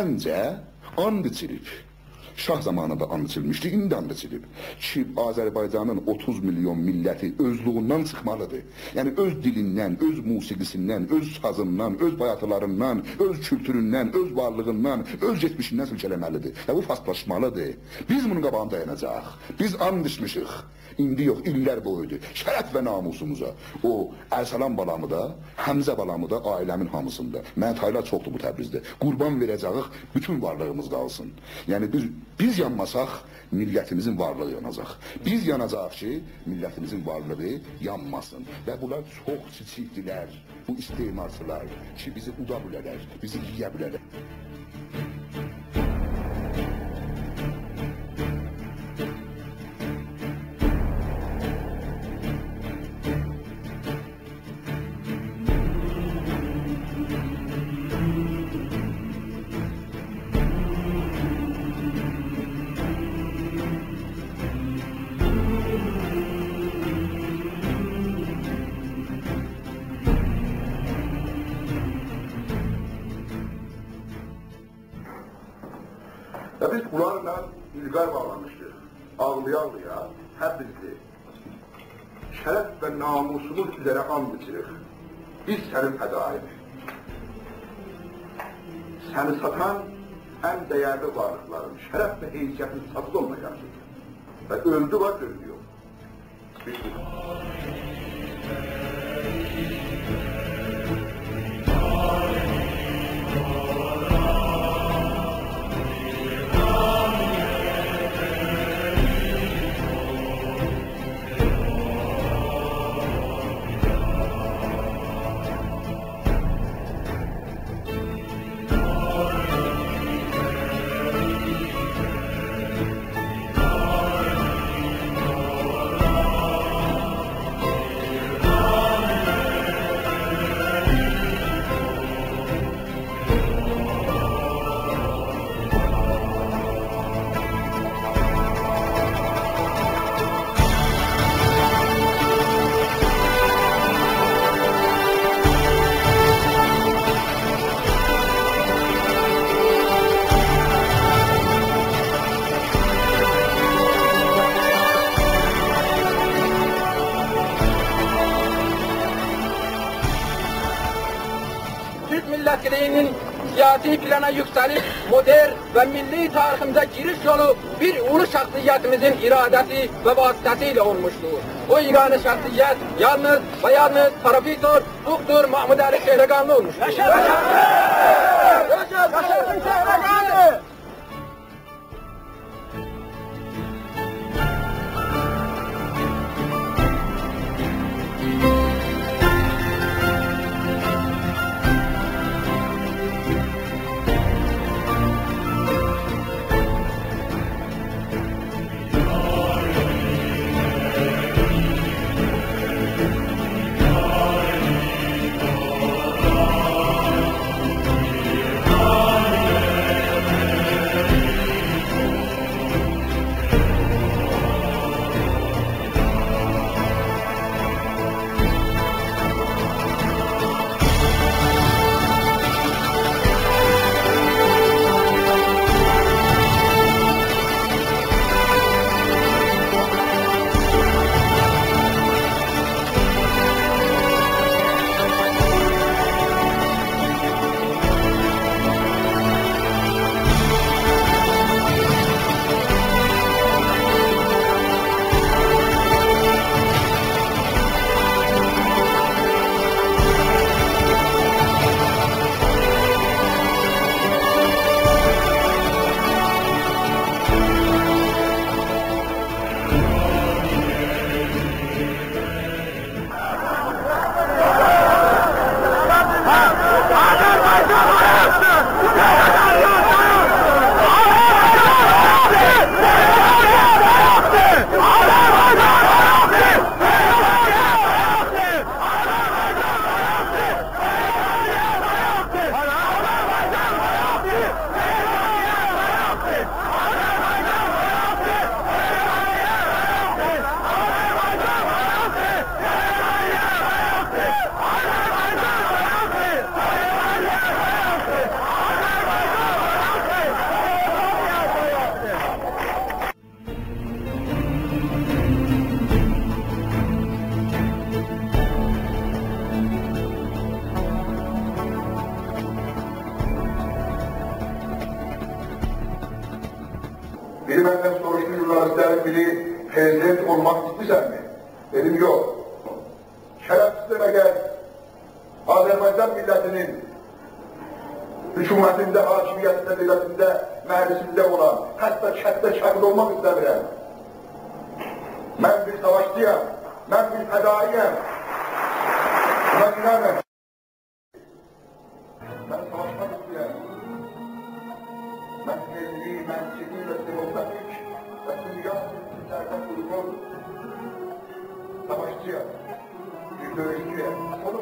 Məncə, and içilib. Şah zamanında and içilmişdi, indi and içilib. Ki, Azərbaycanın 30 milyon milləti özlüğündən çıxmalıdır. Yəni, öz dilindən, öz musiqisindən, öz sazından, öz bayatılarından, öz kültüründən, öz varlığından, öz geçmişindən silkələməlidir. Və bu fastlaşmalıdır. Biz bunun qabağını dayanacaq. Biz and içmişik. İndi yox, illər boyudur. Şərəf və namusumuza. O, Ərsalan balamı da, Həmzə balamı da, ailəmin hamısında. Mənə taylar çoxdur bu Təbrizdə. Qurban verəcəyik, bütün varlığımız qalsın. Yəni, biz yanmasaq, millətimizin varlığı yanacaq. Biz yanacaq ki, millətimizin varlığı yanmasın. Və bunlar çox çiçikdilər, bu istemarçılar ki, bizi uda bilərlər, bizi yiyə bilərlər. Və biz bunlarla ilqar bağlamışdır. Ağlaya-ağlaya hər birisi şərəf və namusumuz üzərə and içirik. Biz sənin fədaib. Səni satan ən dəyərli varlıqların, şərəf və heysiyyətin satın olmayacaqdır. Və öldü var, öldü yox. Millətçiliyinin siyasi plana yükselip modern ve milli tariximize giriş yolu bir ulu şahsiyetimizin iradesi ve vasıtasıyla olmuştur. O iranı şahsiyet yalnız ve yalnız Profesör Doktor Mahmud Ali Şehreganlı olmuştur. Yaşasın! Yaşasın Şehreganlı! soruştu jurnalistlerin biri, prezident olmak istiyorsan mı? Dedim yok. Şerefsizlere gel. Azerbaycan milletinin hükümetinde, hakimiyetinde, devletinde, meclisinde olan, hatta kənddə şahid olmak istəmirəm. Ben bir savaşçıyam, ben bir fədaiyəm. Buna inanın. Ben savaşmak istiyorum. Ben milli, mençili ve demokratik ve dünya ülkelerden uygun savaşçıyım. Bir dövüşçüyüm. Onu